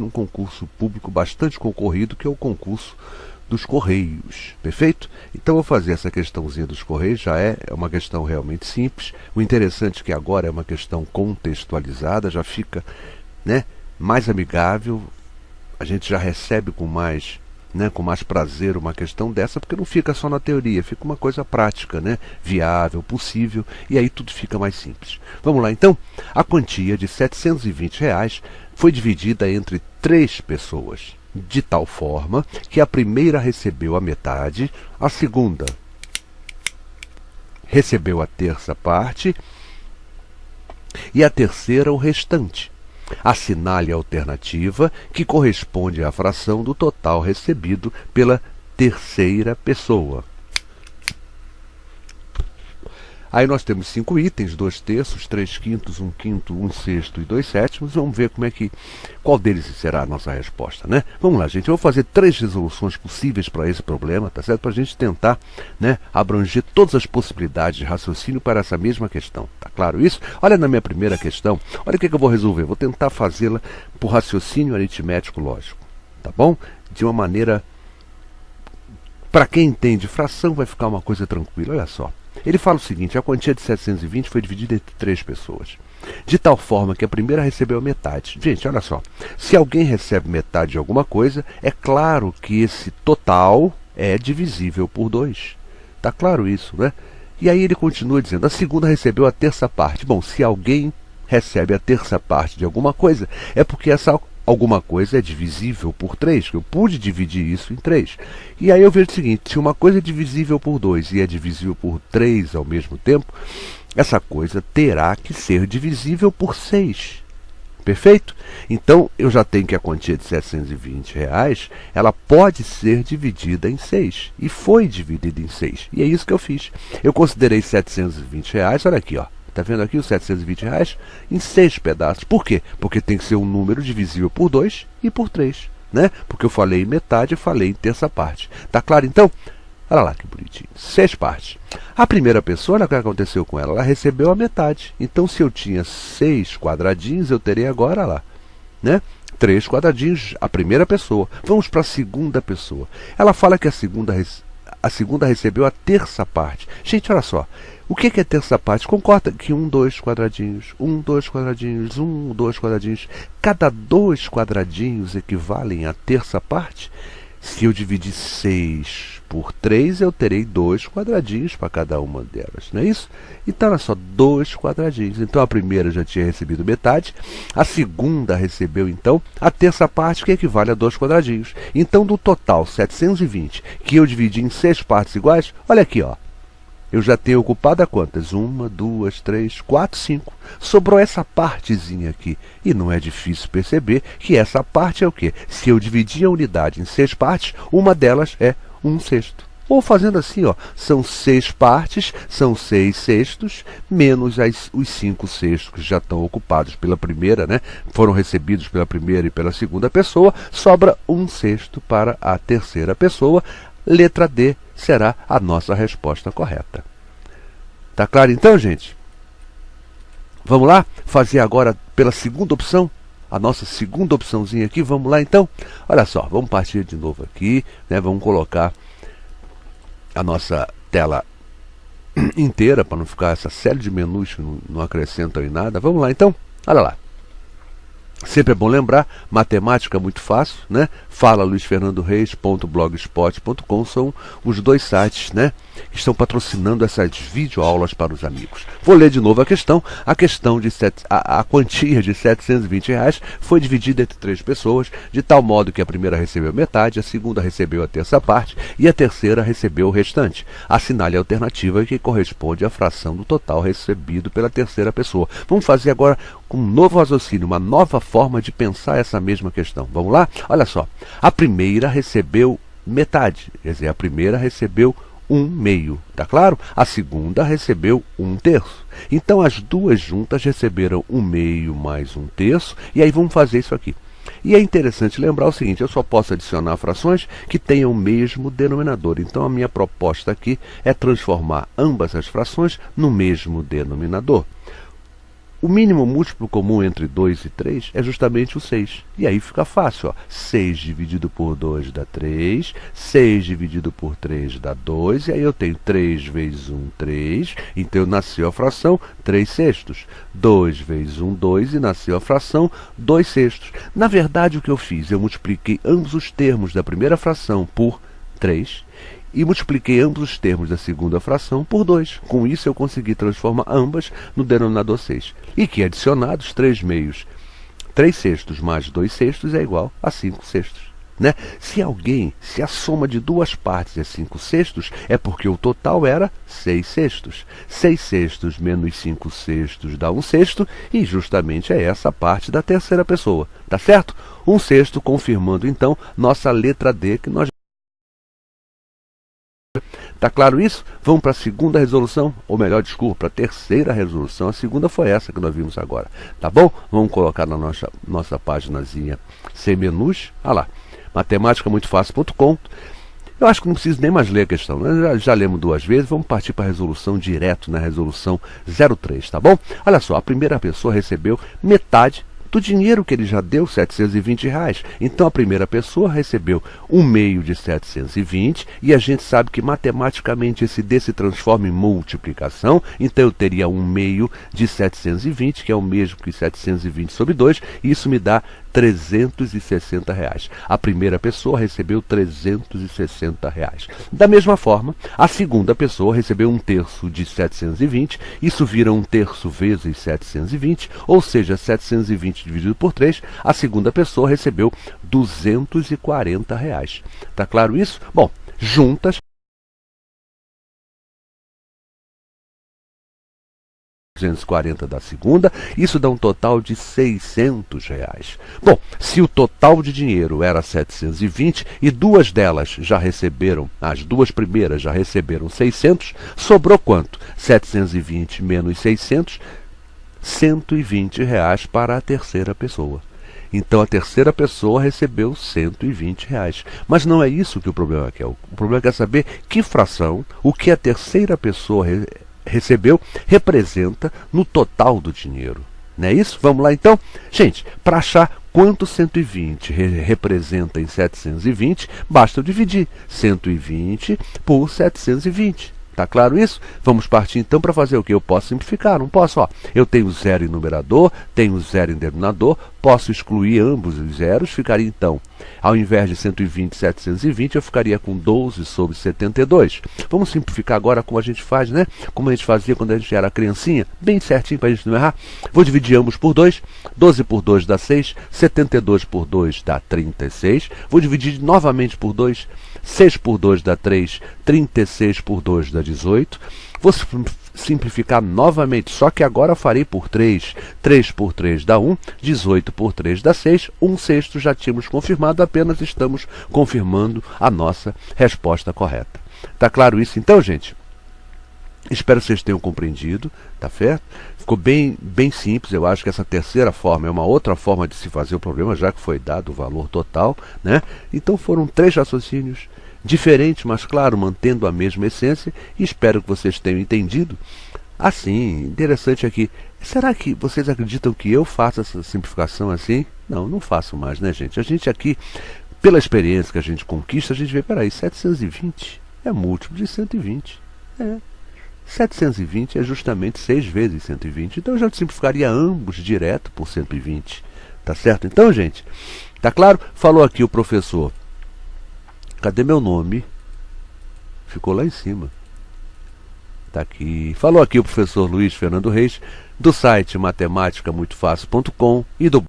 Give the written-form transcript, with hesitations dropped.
num concurso público bastante concorrido, que é o concurso dos Correios, perfeito? Então eu vou fazer essa questãozinha dos Correios, já é uma questão realmente simples. O interessante é que agora é uma questão contextualizada, já fica, né, mais amigável, a gente já recebe com mais prazer uma questão dessa, porque não fica só na teoria, fica uma coisa prática, né, viável, possível, e aí tudo fica mais simples. Vamos lá então? A quantia de R$ 720 foi dividida entre 3 pessoas, de tal forma que a primeira recebeu a metade, a segunda recebeu a terça parte e a terceira o restante. Assinale a alternativa que corresponde à fração do total recebido pela terceira pessoa. Aí nós temos 5 itens, 2 terços, 3 quintos, 1 quinto, 1 sexto e 2 sétimos. Vamos ver qual deles será a nossa resposta, né? Vamos lá, gente. Eu vou fazer 3 resoluções possíveis para esse problema, tá certo? Para a gente tentar, né, abranger todas as possibilidades de raciocínio para essa mesma questão. Tá claro isso? Olha na minha primeira questão. Olha o que eu vou resolver. Vou tentar fazê-la por raciocínio aritmético lógico, tá bom? De uma maneira... Para quem entende fração, vai ficar uma coisa tranquila. Olha só. Ele fala o seguinte: a quantia de 720 foi dividida entre 3 pessoas, de tal forma que a primeira recebeu a metade. Gente, olha só. Se alguém recebe metade de alguma coisa, é claro que esse total é divisível por 2. Tá claro isso, né? E aí ele continua dizendo: a segunda recebeu a terça parte. Bom, se alguém recebe a terça parte de alguma coisa, é porque essa alguma coisa é divisível por 3, que eu pude dividir isso em 3. E aí eu vejo o seguinte: se uma coisa é divisível por 2 e é divisível por 3 ao mesmo tempo, essa coisa terá que ser divisível por 6. Perfeito? Então eu já tenho que a quantia de R$ 720, ela pode ser dividida em 6. E foi dividida em 6. E é isso que eu fiz. Eu considerei R$ 720, olha aqui, ó. Está vendo aqui os R$ 720 em 6 pedaços. Por quê? Porque tem que ser um número divisível por 2 e por 3. Né? Porque eu falei em metade, eu falei em terça parte. Tá claro então? Olha lá que bonitinho. 6 partes. A primeira pessoa, olha o que aconteceu com ela. Ela recebeu a metade. Então se eu tinha 6 quadradinhos, eu terei agora lá, né, 3 quadradinhos, a primeira pessoa. Vamos para a segunda pessoa. Ela fala que a segunda recebeu a terça parte. Gente, olha só. O que é terça parte? Concorda que 1, 2 quadradinhos, 1, 2 quadradinhos, 1, 2 quadradinhos. Cada 2 quadradinhos equivalem a terça parte. Se eu dividir 6 por 3, eu terei 2 quadradinhos para cada uma delas, não é isso? Então, olha só, 2 quadradinhos. Então, a primeira já tinha recebido metade, a segunda recebeu, então, a terça parte, que equivale a 2 quadradinhos. Então, do total 720, que eu dividi em 6 partes iguais, olha aqui, ó. Eu já tenho ocupado a quantas? 1, 2, 3, 4, 5. Sobrou essa partezinha aqui. E não é difícil perceber que essa parte é o quê? Se eu dividir a unidade em 6 partes, uma delas é 1 sexto. Ou fazendo assim, ó, são 6 partes, são 6 sextos, menos os 5 sextos que já estão ocupados pela primeira, né? Foram recebidos pela primeira e pela segunda pessoa, sobra 1 sexto para a terceira pessoa. Letra D será a nossa resposta correta. Tá claro então, gente? Vamos lá fazer agora pela segunda opção? A nossa segunda opçãozinha aqui, vamos lá então? Olha só, vamos partir de novo aqui, né? Vamos colocar a nossa tela inteira, para não ficar essa série de menus que não acrescentam em nada. Vamos lá então? Olha lá. Sempre é bom lembrar, matemática é muito fácil, né? falaluisfernandoreis.blogspot.com são os 2 sites, né, que estão patrocinando essas videoaulas para os amigos. Vou ler de novo a questão. A questão de a quantia de R$ 720 foi dividida entre 3 pessoas, de tal modo que a primeira recebeu metade, a segunda recebeu a terça parte e a terceira recebeu o restante. Assinale a alternativa que corresponde à fração do total recebido pela terceira pessoa. Vamos fazer agora com um novo raciocínio, uma nova forma de pensar essa mesma questão. Vamos lá? Olha só. A primeira recebeu metade, quer dizer, a primeira recebeu 1/2, tá claro? A segunda recebeu 1/3. Então as duas juntas receberam 1/2 mais 1/3, e aí vamos fazer isso aqui. E é interessante lembrar o seguinte: eu só posso adicionar frações que tenham o mesmo denominador. Então a minha proposta aqui é transformar ambas as frações no mesmo denominador. o mínimo múltiplo comum entre 2 e 3 é justamente o 6. E aí fica fácil, ó. 6 dividido por 2 dá 3, 6 dividido por 3 dá 2, e aí eu tenho 3 vezes 1, 3, então nasceu a fração 3 sextos. 2 vezes 1, 2, e nasceu a fração 2 sextos. Na verdade, o que eu fiz? Eu multipliquei ambos os termos da primeira fração por 3, e multipliquei ambos os termos da segunda fração por 2. Com isso, eu consegui transformar ambas no denominador 6. E que adicionados 3 meios, 3 sextos mais 2 sextos é igual a 5 sextos. Né? Se a soma de duas partes é 5 sextos, é porque o total era 6 sextos. 6 sextos menos 5 sextos dá 1 sexto, e justamente é essa a parte da terceira pessoa. Tá certo? 1 sexto, confirmando então nossa letra D, que nós... Tá claro isso? Vamos para a segunda resolução, ou melhor, desculpa, para a terceira resolução. A segunda foi essa que nós vimos agora. Tá bom? Vamos colocar na nossa paginazinha sem menus. Ah lá, matemáticamuitofácil.com. Eu acho que não preciso nem mais ler a questão, né? Já lemos 2 vezes, vamos partir para a resolução direto, na resolução 03, tá bom? Olha só, a primeira pessoa recebeu metade do dinheiro que ele já deu, R$ 720. Então a primeira pessoa recebeu 1 meio de 720, e a gente sabe que matematicamente esse D se transforma em multiplicação, então eu teria 1 meio de 720, que é o mesmo que 720 sobre 2, e isso me dá R$ 360. A primeira pessoa recebeu R$ 360. Da mesma forma, a segunda pessoa recebeu 1/3 de 720, isso vira 1/3 vezes 720, ou seja, 720 dividido por 3, a segunda pessoa recebeu R$ 240. Tá claro isso? Bom, juntas, 240 da segunda, isso dá um total de R$ 600. Bom, se o total de dinheiro era 720 e duas delas já receberam, as duas primeiras já receberam 600, sobrou quanto? 720 menos 600, R$ 120 para a terceira pessoa. Então a terceira pessoa recebeu R$ 120. Mas não é isso que o problema quer. O problema quer saber que fração, o que a terceira pessoa recebeu, representa no total do dinheiro. Não é isso? Vamos lá então? Gente, para achar quanto 120 representa em 720, basta eu dividir 120 por 720. Tá claro isso? Vamos partir então para fazer o que? Eu posso simplificar, não posso? Ó, eu tenho 0 em numerador, tenho 0 em denominador, posso excluir ambos os zeros, ficaria então, ao invés de 120, 720, eu ficaria com 12 sobre 72. Vamos simplificar agora como a gente faz, né? Como a gente fazia quando a gente era criancinha, bem certinho para a gente não errar. Vou dividir ambos por 2, 12 por 2 dá 6, 72 por 2 dá 36. Vou dividir novamente por 2, 6 por 2 dá 3, 36 por 2 dá 18. Vou simplificar novamente, só que agora farei por 3. 3 por 3 dá 1, 18 por 3 dá 6, 1 sexto já tínhamos confirmado, apenas estamos confirmando a nossa resposta correta. Tá claro isso então, gente? Espero que vocês tenham compreendido, tá certo? Ficou bem simples. Eu acho que essa terceira forma é uma outra forma de se fazer o problema, já que foi dado o valor total, né? Então foram 3 raciocínios diferentes, mas claro, mantendo a mesma essência, e espero que vocês tenham entendido. Assim, interessante aqui, será que vocês acreditam que eu faço essa simplificação assim? Não, não faço mais, né, gente? A gente aqui, pela experiência que a gente conquista, a gente vê, peraí, 720 é múltiplo de 120. 720 é justamente 6 vezes 120, então eu já simplificaria ambos direto por 120, tá certo? Então, gente, tá claro? Falou aqui o professor. Cadê meu nome? Ficou lá em cima. Tá aqui. Falou aqui o professor Luiz Fernando Reis, do site matemáticamuitofácil.com e do